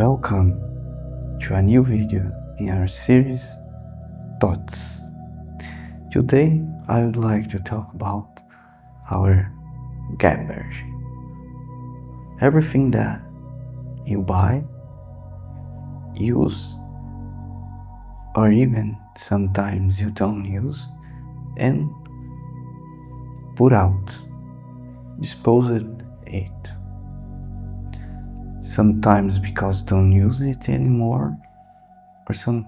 Welcome to a new video in our series Thoughts. Today I would like to talk about our garbage. Everything that you buy, use, or even sometimes you don't use and put out, dispose it. Sometimes because don't use it anymore, or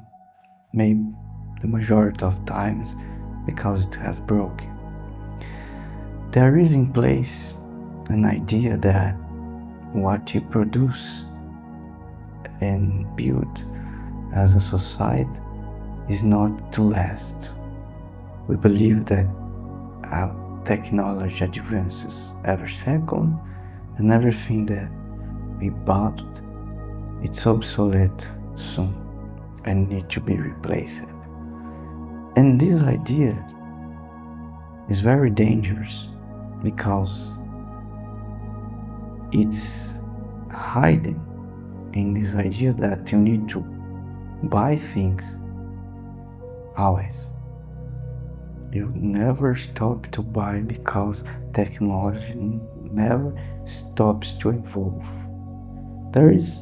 maybe the majority of times because it has broken. There is in place an idea that what you produce and build as a society is not to last. We believe that our technology advances every second and everything that we bought it's obsolete soon and need to be replaced. And this idea is very dangerous because it's hiding in this idea that you need to buy things always. You never stop to buy because technology never stops to evolve. There is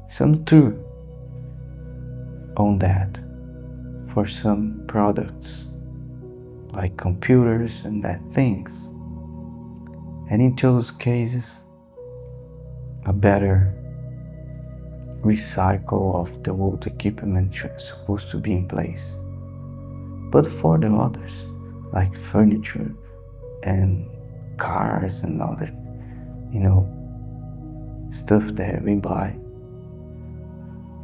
some truth on that for some products like computers and that things, and in those cases a better recycle of the old equipment is supposed to be in place. But for the others like furniture and cars and all that stuff that we buy,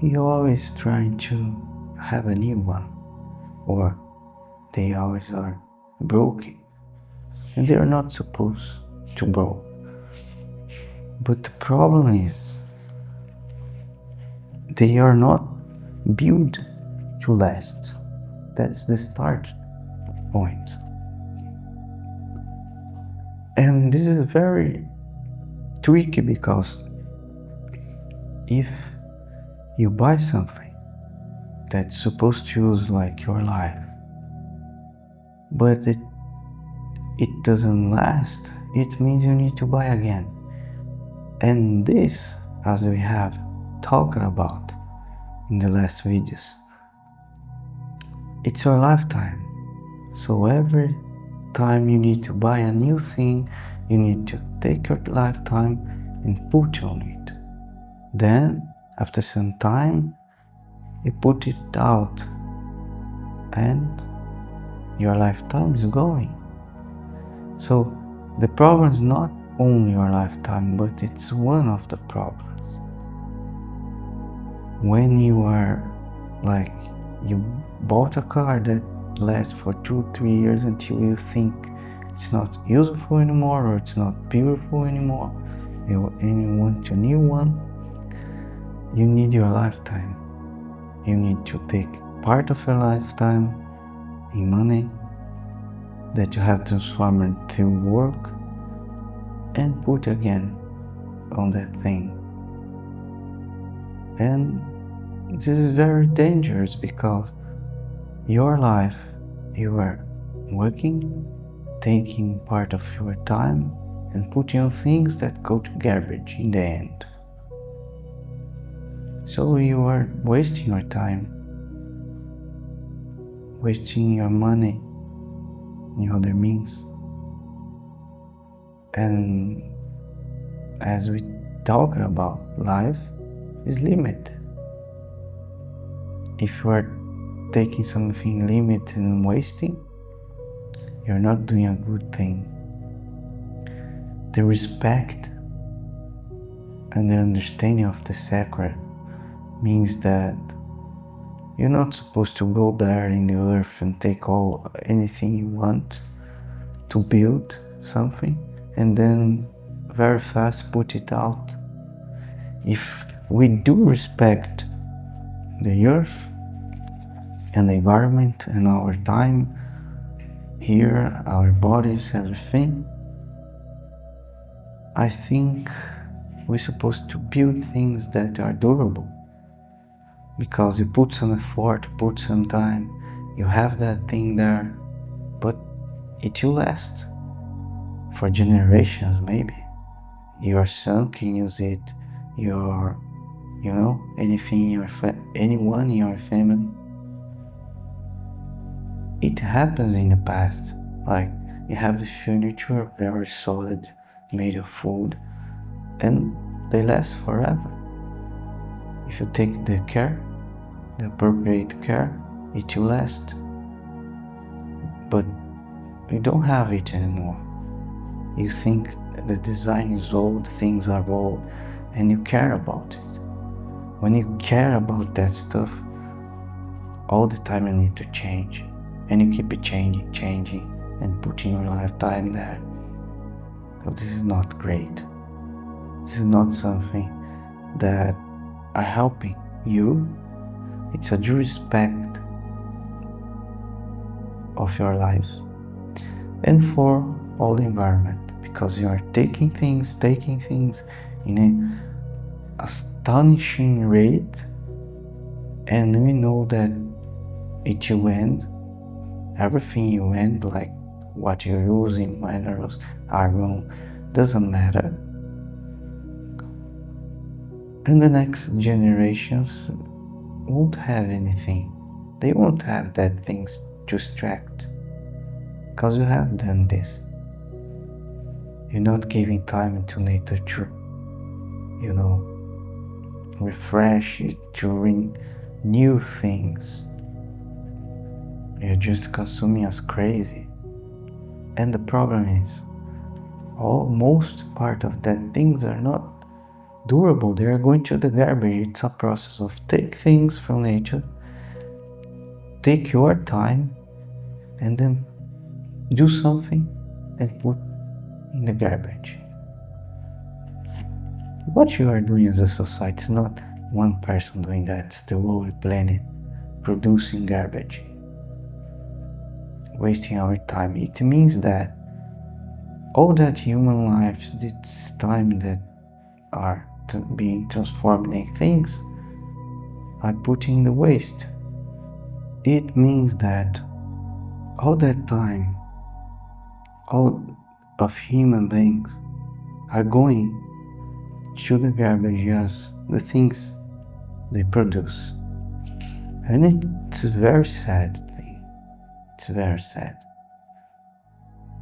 you're always trying to have a new one, or they always are broken, and they are not supposed to broke. But the problem is they are not built to last. That's the start point. And this is very tricky because if you buy something that's supposed to use like your life, but it doesn't last, it means you need to buy again. And this, as we have talked about in the last videos, it's your lifetime. So every time you need to buy a new thing, you need to take your lifetime and put on it. Then after some time you put it out and your lifetime is going. So the problem is not only your lifetime, but it's one of the problems. When you are like, you bought a car that lasts for 2-3 years until you think it's not useful anymore or it's not beautiful anymore and you want a new one, you need your lifetime. You need to take part of your lifetime in money that you have transformed through work and put again on that thing. And this is very dangerous because your life, you are working, taking part of your time and putting on things that go to garbage in the end. So you are wasting your time, wasting your money in other means. And as we talk about, life is limited. If you are taking something limited and wasting, you're not doing a good thing. The respect and the understanding of the sacred means that you're not supposed to go there in the earth and take anything you want to build something and then very fast put it out. If we do respect the earth and the environment and our time here, our bodies, everything, I think we're supposed to build things that are durable, because you put some effort, put some time, you have that thing there, but it will last for generations. Maybe your son can use it, your anything in anyone in your family. It happens in the past, like you have the furniture very solid, made of wood, and they last forever. If you take the appropriate care, it will last. But you don't have it anymore. You think the design is old, things are old, and you care about it. When you care about that stuff, all the time you need to change, and you keep it changing, and putting your lifetime there. So this is not great. This is not something that are helping you. It's a due respect of your life and for all the environment, because you are taking things in an astonishing rate, and we know that it will end. Everything you end, like what you're using, minerals, iron, doesn't matter. And the next generations won't have anything. They won't have that things to extract, because you have done this. You're not giving time to nature to, refresh it during new things. You're just consuming as crazy. And the problem is, most part of that things are not durable. They are going to the garbage. It's a process of take things from nature, take your time, and then do something and put in the garbage. What you are doing as a society is not one person doing that, it's the whole planet producing garbage, wasting our time. It means that all that human lives, this time that are being transformed in things, are putting in the waste. It means that all that time, all of human beings are going to the garbage as the things they produce. And it's a very sad thing. It's very sad,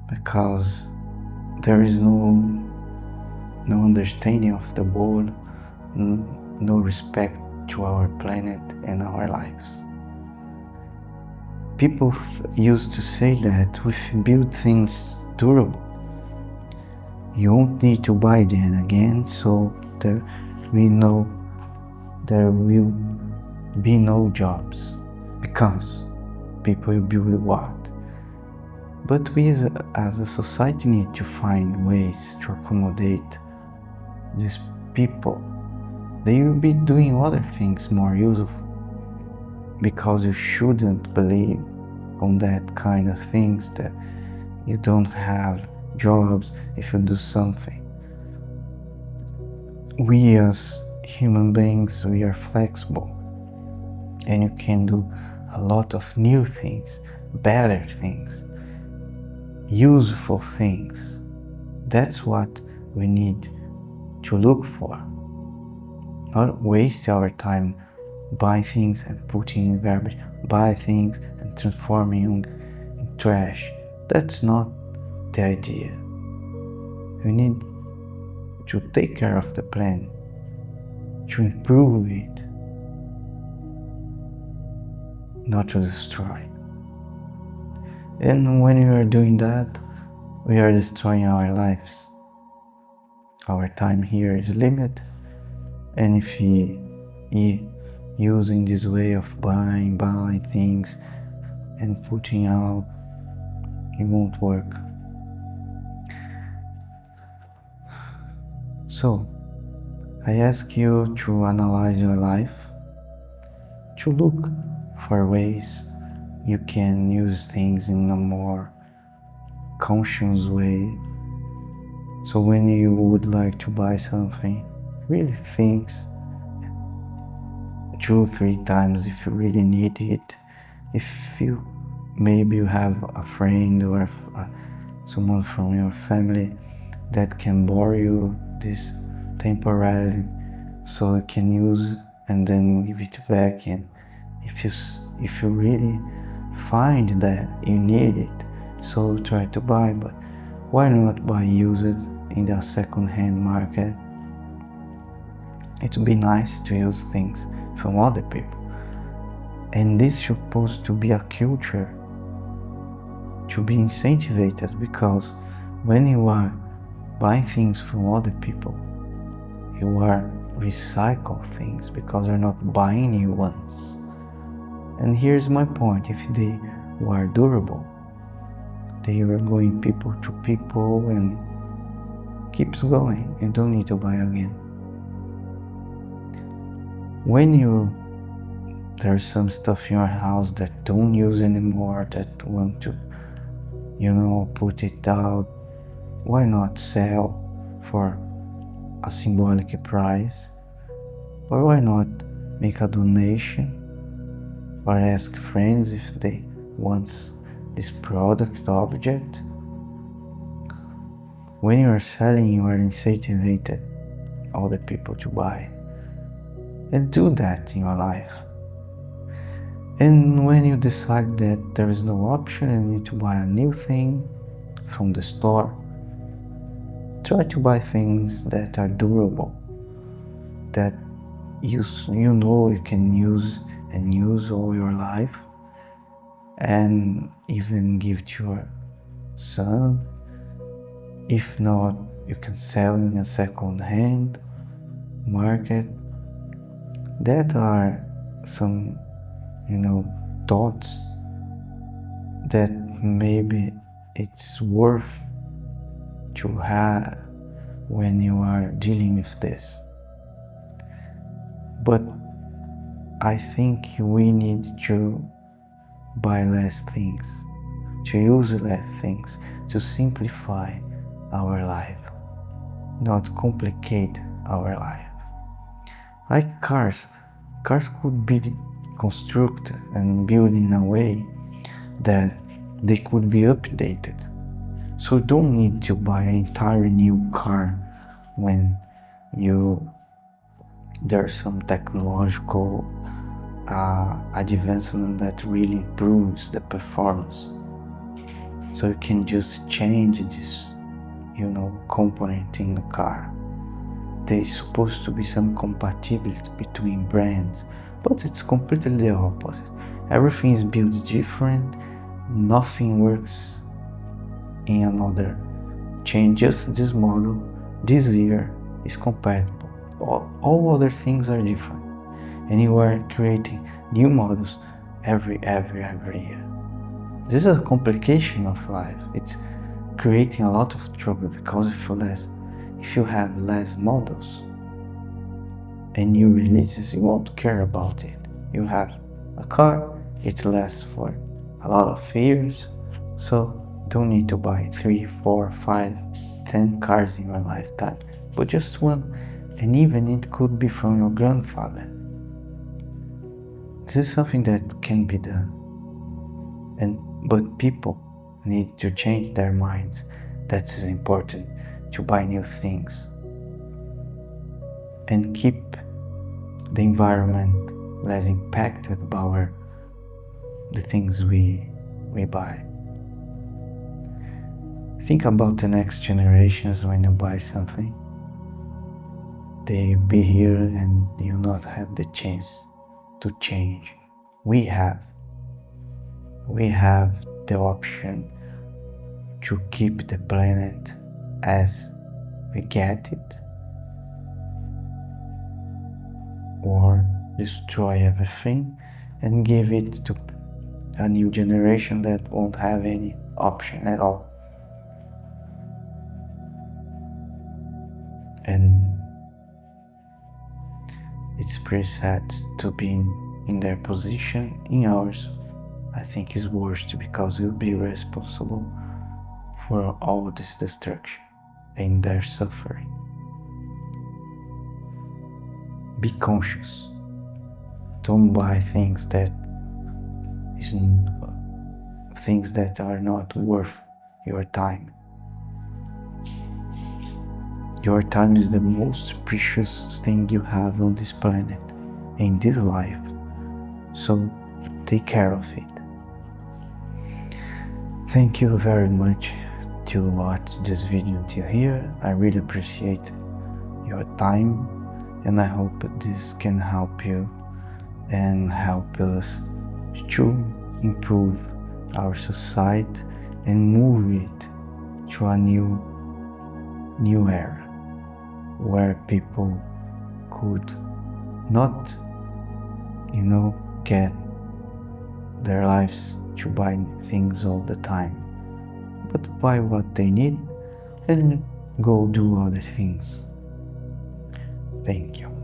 because there is no understanding of the world, no respect to our planet and our lives. People used to say that if you build things durable, you won't need to buy them again, so we know there will be no jobs, because people will build what? But we as a society need to find ways to accommodate these people. They will be doing other things more useful, because you shouldn't believe on that kind of things that you don't have jobs if you do something. We as human beings, we are flexible, and you can do a lot of new things, better things, useful things. That's what we need to look for. Not waste our time buying things and putting in garbage, buy things and transforming in trash. That's not the idea. We need to take care of the planet, to improve it, not to destroy. And when we are doing that, we are destroying our lives. Our time here is limited, and if we using this way of buying things and putting out, it won't work. So I ask you to analyze your life, to look for ways you can use things in a more conscious way. So when you would like to buy something, really think 2-3 times if you really need it. If you maybe you have a friend or someone from your family that can borrow you this temporarily, so you can use and then give it back. And if you really find that you need it, so try to buy. But why not buy used in the second-hand market? It would be nice to use things from other people, and this is supposed to be a culture to be incentivized, because when you are buying things from other people, you are recycle things because you're not buying new ones. And here's my point: if they were durable, they are going people to people and keeps going. You don't need to buy again. When there's some stuff in your house that don't use anymore, that want to put it out, why not sell for a symbolic price? Or why not make a donation or ask friends if they want this product object? When you are selling, you are incentivizing other people to buy, and do that in your life. And when you decide that there is no option and you need to buy a new thing from the store, try to buy things that are durable, that you can use all your life, and even give to your son. If not, you can sell in a second-hand market. That are some thoughts that maybe it's worth to have when you are dealing with this. But I think we need to buy less things, to use less things, to simplify our life, not complicate our life. Like cars could be constructed and built in a way that they could be updated. So you don't need to buy an entire new car when there's some technological advancement that really improves the performance. So you can just change this component in the car. There's supposed to be some compatibility between brands, but it's completely the opposite. Everything is built different, nothing works in another chain. Just this model this year is compatible. All other things are different, and you are creating new models every year. This is a complication of life. It's creating a lot of trouble, because if you have less models and new releases, you won't care about it. You have a car, it lasts for a lot of years, so don't need to buy 3, 4, 5, 10 cars in your lifetime, but just one, and even it could be from your grandfather. This is something that can be done, but people need to change their minds. That is important, to buy new things and keep the environment less impacted by the things we buy. Think about the next generations when you buy something. They'll be here and you'll not have the chance to change. We have the option to keep the planet as we get it, or destroy everything and give it to a new generation that won't have any option at all. And it's pretty sad to be in their position. In ours, I think is worse, because we'll be responsible for all this destruction and their suffering. be conscious. Don't buy things that are not worth your time. Your time is the most precious thing you have on this planet, in this life, so take care of it. Thank you very much to watch this video until here. I really appreciate your time, and I hope this can help you and help us to improve our society and move it to a new era where people could not, get their lives to buy things all the time, but buy what they need and go do other things. Thank you.